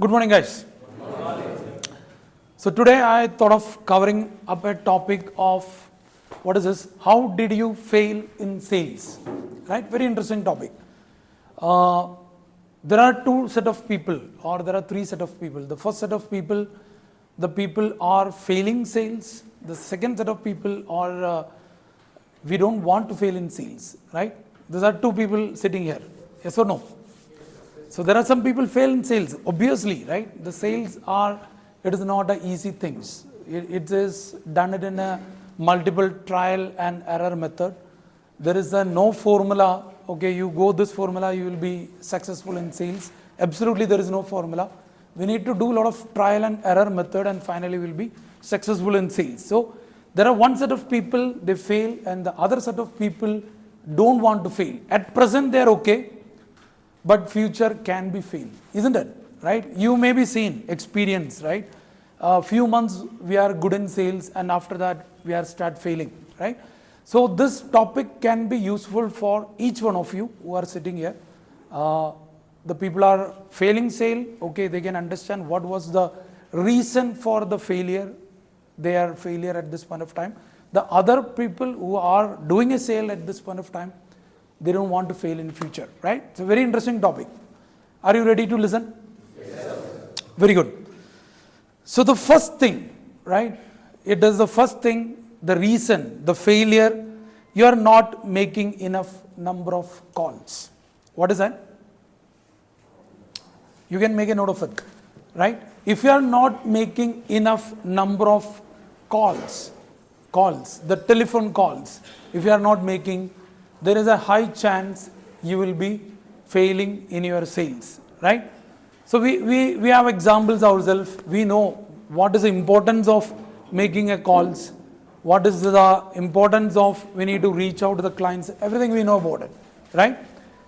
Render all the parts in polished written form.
Good morning, guys. So today I thought of covering up a topic of what is this? How did you fail in sales? Right? Very interesting topic. There are two set of people, or there are three set of people. The first set of people, the people are failing sales. The second set of people are we don't want to fail in sales. Right? These are two people sitting here. Yes or no? So there are some people fail in sales, obviously, right? The sales it is not an easy things. It is done it in a multiple trial and error method. There is a no formula, okay, you go this formula, you will be successful in sales. Absolutely, there is no formula. We need to do a lot of trial and error method and finally we'll be successful in sales. So there are one set of people, they fail, and the other set of people don't want to fail. At present, they are okay. But future can be failed, isn't it? Right? You may be seen, experience, right? A few months we are good in sales and after that we are start failing, right? So this topic can be useful for each one of you who are sitting here. The people are failing sale, okay, they can understand what was the reason for the failure, their failure at this point of time. The other people who are doing a sale at this point of time, they don't want to fail in future, right? It's a very interesting topic. Are you ready to listen? Yes. Very good. So the first thing, right? It is the first thing, the reason, the failure, you are not making enough number of calls. What is that? You can make a note of it, right? If you are not making enough number of calls, the telephone calls, if you are not making, there is a high chance you will be failing in your sales, right? So we have examples ourselves. We know what is the importance of making a calls, what is the importance of we need to reach out to the clients, everything we know about it, right?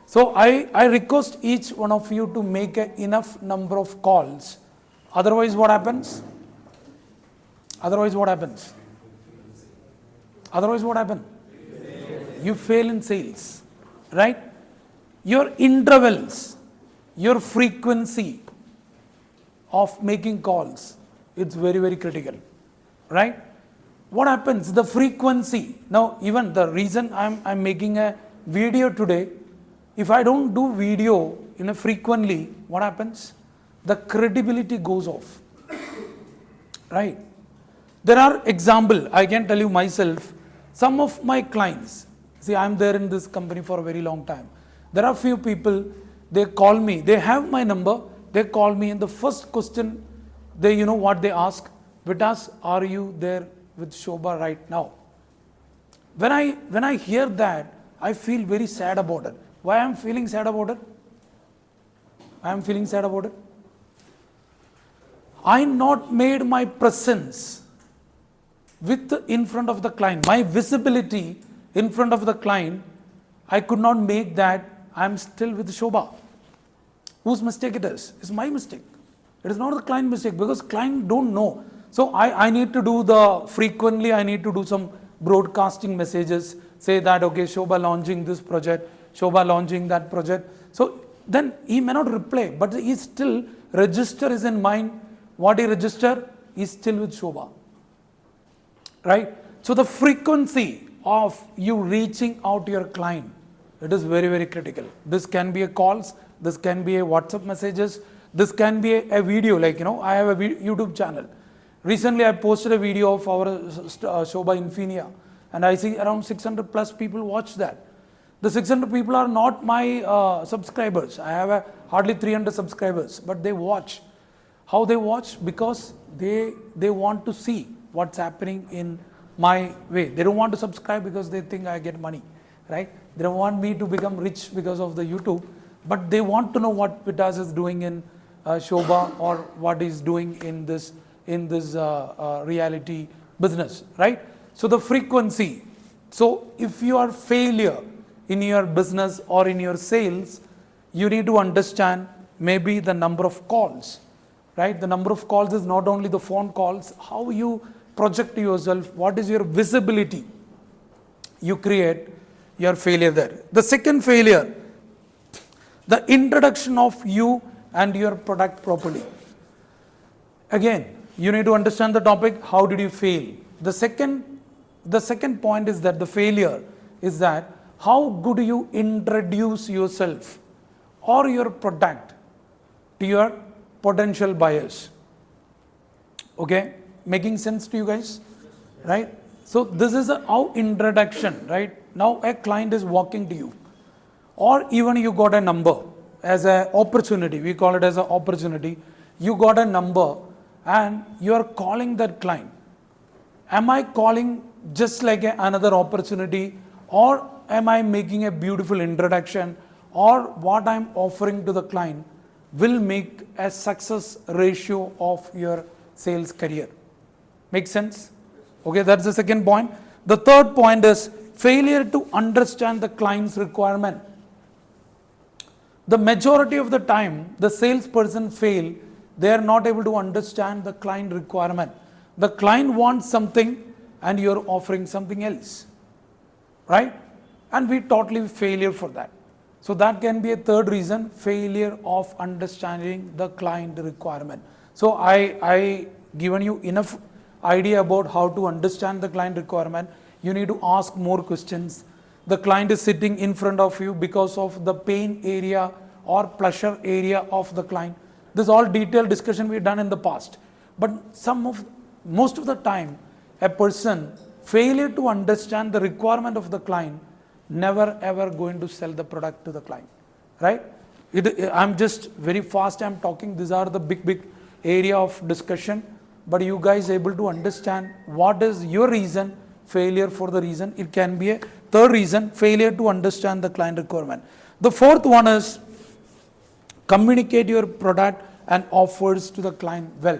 So I request each one of you to make enough number of calls. Otherwise what happens? Otherwise what happens? Otherwise what happens? You fail in sales, right? Your intervals, your frequency of making calls, it's very, very critical, right? What happens? The frequency. Now, even the reason I'm making a video today, if I don't do video frequently, what happens? The credibility goes off, right? There are examples, I can tell you myself, some of my clients, see, I'm there in this company for a very long time. There are few people, they call me, they have my number, they call me, and the first question, you know what they ask? Vitas, are you there with Shobha right now? When I hear that, I feel very sad about it. Why I'm feeling sad about it? I am feeling sad about it. I not made my presence in front of the client, my visibility in front of the client, I could not make that. I'm still with Shobha. Whose mistake it is? It's my mistake. It is not the client mistake because client don't know. So I need to do frequently I need to do some broadcasting messages, say that, okay, Shobha launching this project, Shobha launching that project. So then he may not reply, but he still register is in mind. What he register is still with Shobha. Right? So the frequency of you reaching out to your client, it is very, very critical. This can be a calls, this can be a WhatsApp messages, this can be a video, like, I have a YouTube channel. Recently, I posted a video of our Shobha Infinia, and I see around 600 plus people watch that. The 600 people are not my subscribers. I have hardly 300 subscribers, but they watch. How they watch? Because they want to see what's happening in my way. They don't want to subscribe because they think I get money, right? They don't want me to become rich because of the YouTube, but they want to know what Vitas is doing in Shobha or what he's doing in this reality business, right? So the frequency. So if you are failure in your business or in your sales, you need to understand maybe the number of calls, right? The number of calls is not only the phone calls, how you project yourself, what is your visibility you create, your failure there. The second failure, the introduction of you and your product properly. Again, you need to understand the topic. How did you fail? The second point is that the failure is that how good you introduce yourself or your product to your potential buyers. Okay, making sense to you guys, right? So this is how introduction, right? Now a client is walking to you, or even you got a number as an opportunity. We call it as an opportunity. You got a number and you are calling that client. Am I calling just like another opportunity, or am I making a beautiful introduction, or what I'm offering to the client will make a success ratio of your sales career? Make sense? Okay, that's the second point. The third point is failure to understand the client's requirement. The majority of the time, the salesperson fail. They are not able to understand the client requirement. The client wants something and you're offering something else, right? And we totally failure for that. So that can be a third reason, failure of understanding the client requirement. So I given you enough idea about how to understand the client requirement. You need to ask more questions. The client is sitting in front of you because of the pain area or pleasure area of the client. This all detailed discussion we've done in the past. But most of the time, a person failure to understand the requirement of the client, never ever going to sell the product to the client, right? I'm just very fast, I'm talking. These are the big area of discussion. But you guys able to understand what is your reason, failure for the reason. It can be a third reason, failure to understand the client requirement. The fourth one is communicate your product and offers to the client well,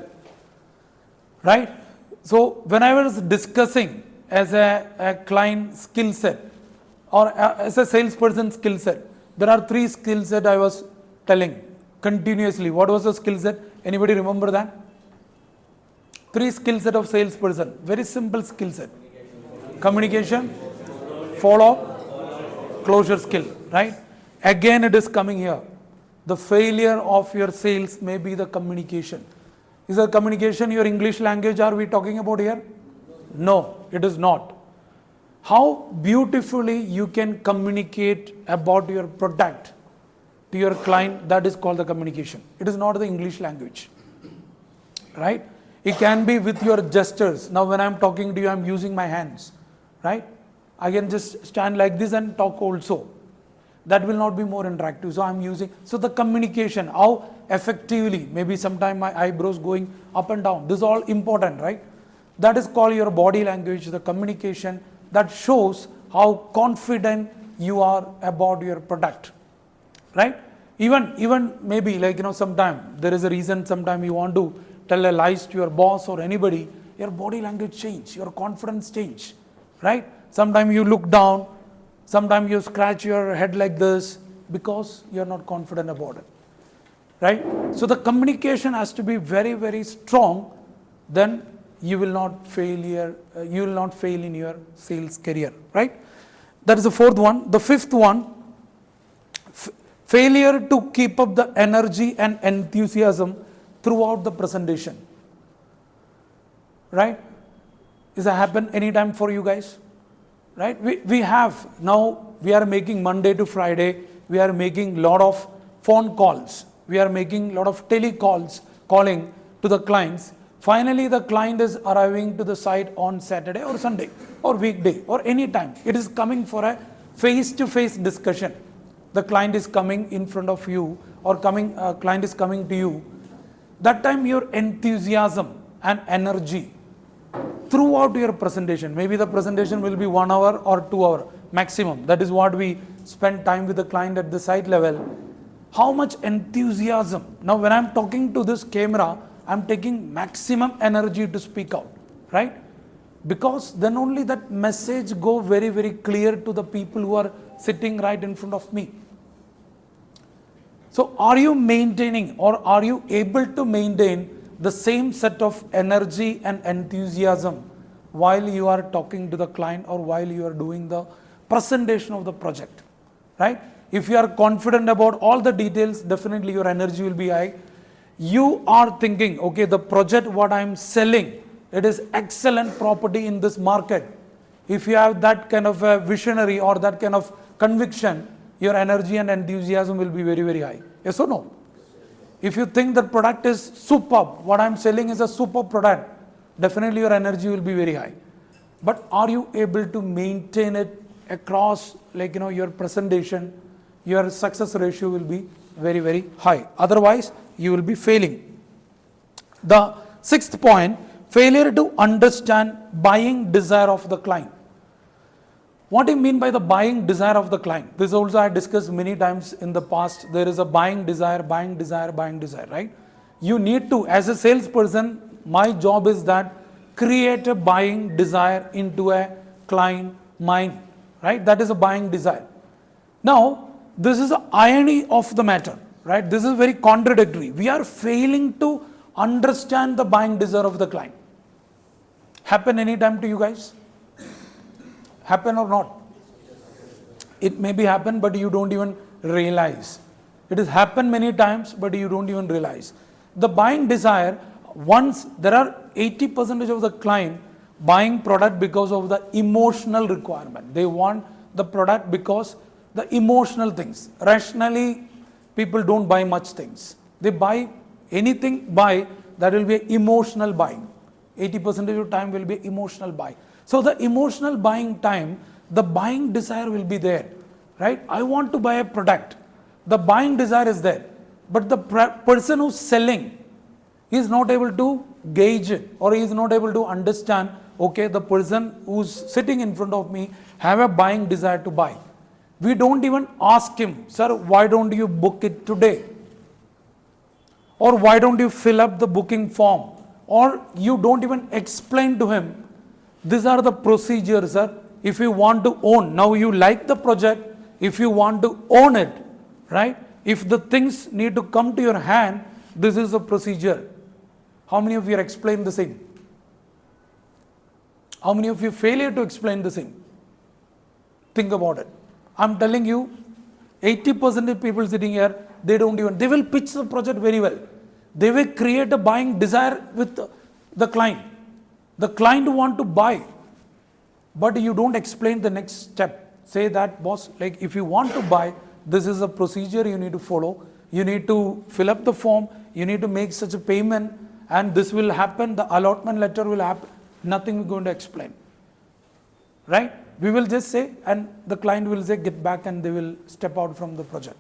right? So when I was discussing as a client skill set or as a salesperson skill set, there are 3 skill set I was telling continuously. What was the skill set? Anybody remember that? 3 skill set of salesperson. Very simple skill set. Communication, follow, closure skill, right? Again, it is coming here. The failure of your sales may be the communication. Is the communication your English language are we talking about here? No, it is not. How beautifully you can communicate about your product to your client, that is called the communication. It is not the English language, right? It can be with your gestures. Now when I'm talking to you, I'm using my hands, right? I can just stand like this and talk also. That will not be more interactive. So I'm using, so the communication, how effectively, maybe sometime my eyebrows going up and down. This is all important, right? That is called your body language, the communication that shows how confident you are about your product, right? Even maybe like, sometime there is a reason, sometime you want to tell a lies to your boss or anybody, your body language change, your confidence change, right? Sometimes you look down, sometimes you scratch your head like this because you're not confident about it, right? So the communication has to be very, very strong. Then you will not fail in your sales career, right? That is the fourth one. The fifth one, failure to keep up the energy and enthusiasm throughout the presentation, right? Is that happen anytime for you guys? Right? We have, now we are making Monday to Friday, we are making lot of phone calls, we are making lot of telecalls, calling to the clients. Finally, the client is arriving to the site on Saturday or Sunday or weekday or any time. It is coming for a face-to-face discussion. The client is coming in front of you or client is coming to you. That time your enthusiasm and energy throughout your presentation, maybe the presentation will be 1 hour or 2 hours maximum. That is what we spend time with the client at the site level. How much enthusiasm. Now when I'm talking to this camera, I'm taking maximum energy to speak out, right? Because then only that message go very, very clear to the people who are sitting right in front of me. So are you maintaining or are you able to maintain the same set of energy and enthusiasm while you are talking to the client or while you are doing the presentation of the project, right? If you are confident about all the details, definitely your energy will be high. you are thinking, okay, the project what I'm selling, it is excellent property in this market. If you have that kind of a visionary or that kind of conviction, your energy and enthusiasm will be very, very high. Yes or no? If you think that product is superb, what I'm selling is a superb product, definitely your energy will be very high. But are you able to maintain it across, like, your presentation? Your success ratio will be very, very high. Otherwise, you will be failing. The sixth point, failure to understand buying desire of the client. What do you mean by the buying desire of the client? This also I discussed many times in the past. There is a buying desire, right? You need to, as a salesperson, my job is that create a buying desire into a client mind, right? That is a buying desire. Now, this is the irony of the matter, right? This is very contradictory. We are failing to understand the buying desire of the client. Happen anytime to you guys? Happen or not? It may be happen, but you don't even realize. It has happened many times, but you don't even realize. The buying desire, once there are 80% of the client buying product because of the emotional requirement. They want the product because the emotional things. Rationally, people don't buy much things. They buy anything that will be an emotional buying. 80% of the time will be emotional buy. So the emotional buying time, the buying desire will be there, right? I want to buy a product. The buying desire is there. But the person who's selling is not able to gauge it, or he is not able to understand, okay, the person who's sitting in front of me have a buying desire to buy. We don't even ask him, sir, why don't you book it today? Or why don't you fill up the booking form? Or you don't even explain to him, these are the procedures, sir. If you want to own, now you like the project, if you want to own it, right? If the things need to come to your hand, this is the procedure. How many of you explain the same? How many of you failure to explain the same? Think about it. I'm telling you, 80% of people sitting here, they will pitch the project very well. They will create a buying desire with the client. The client want to buy, but you don't explain the next step. Say that, boss, like if you want to buy, this is a procedure you need to follow. You need to fill up the form. You need to make such a payment, and this will happen. The allotment letter will happen. Nothing we're going to explain, right? We will just say, and the client will say, get back, and they will step out from the project,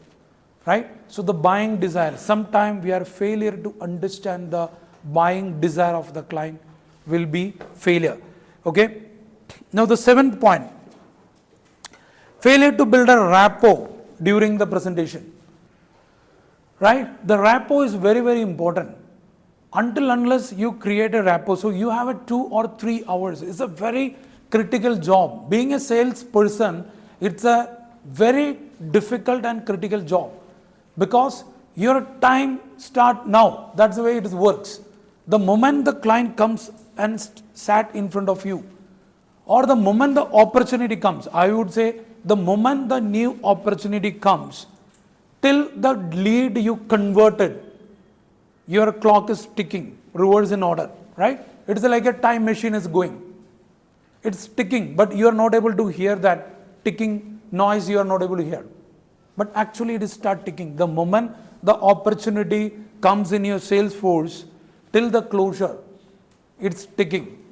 right? So the buying desire, sometimes we are failure to understand the buying desire of the client will be failure. Okay. Now the seventh point, failure to build a rapport during the presentation, right? The rapport is very, very important. Until unless you create a rapport, so you have a 2 or 3 hours. It's a very critical job. Being a salesperson, it's a very difficult and critical job because your time start now. That's the way it works. The moment the client comes and sat in front of you, or the moment the opportunity comes, I would say the moment the new opportunity comes, till the lead you converted, your clock is ticking, reverse in order, right? It's like a time machine is going. It's ticking, but you are not able to hear that ticking noise, you are not able to hear. But actually it is start ticking. The moment the opportunity comes in your sales force, till the closure, it's ticking,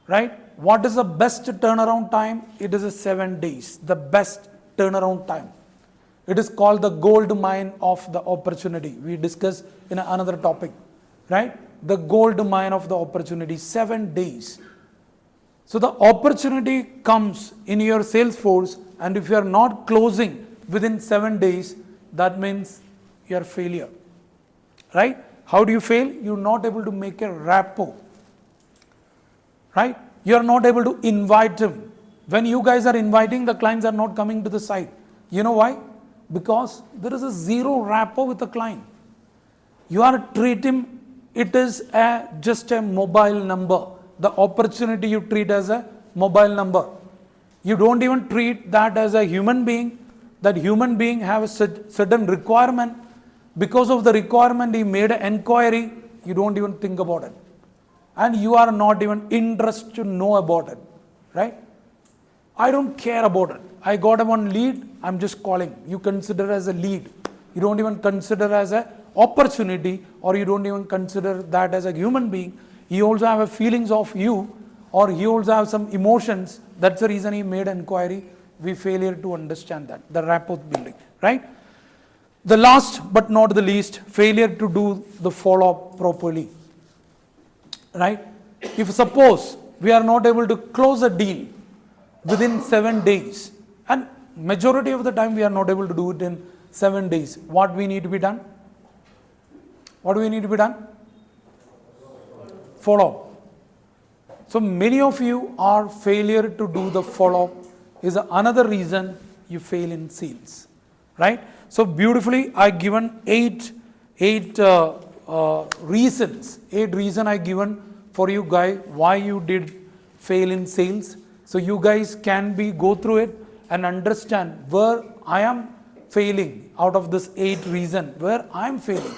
right? What is the best turnaround time? It is 7 days, the best turnaround time. It is called the gold mine of the opportunity. We discussed in another topic, right? The gold mine of the opportunity, 7 days. So the opportunity comes in your sales force, and if you are not closing within 7 days, that means you are failure, right? How do you fail? You are not able to make a rapport, right? You are not able to invite him. When you guys are inviting, the clients are not coming to the site. You know why? Because there is a zero rapport with the client. You are treating it as just a mobile number. The opportunity you treat as a mobile number. You don't even treat that as a human being. That human being have a certain requirement. Because of the requirement, he made an inquiry, you don't even think about it. And you are not even interested to know about it, right? I don't care about it. I got one lead, I'm just calling. You consider as a lead. You don't even consider as an opportunity, or you don't even consider that as a human being. He also have a feelings of you, or he also have some emotions. That's the reason he made an inquiry. We failure to understand that, the rapport building, right? The last but not the least, failure to do the follow-up properly, right? If suppose we are not able to close a deal within 7 days, and majority of the time we are not able to do it in 7 days, what we need to be done? What do we need to be done? Follow. So many of you are failure to do the follow-up is another reason you fail in sales, right? So beautifully I given eight reasons I given for you guys why you did fail in sales. So you guys can go through it and understand where I am failing out of this 8 reasons, where I am failing.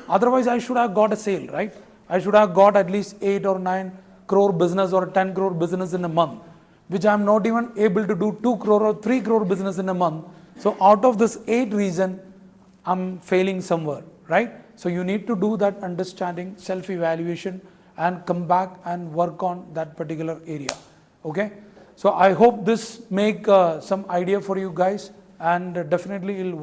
Otherwise I should have got a sale, right? I should have got at least 8 or 9 crore business or 10 crore business in a month, which I am not even able to do 2 crore or 3 crore business in a month. So out of this 8 reasons, I'm failing somewhere, right? So you need to do that understanding, self-evaluation, and come back and work on that particular area, okay? So I hope this make some idea for you guys, and definitely it'll work.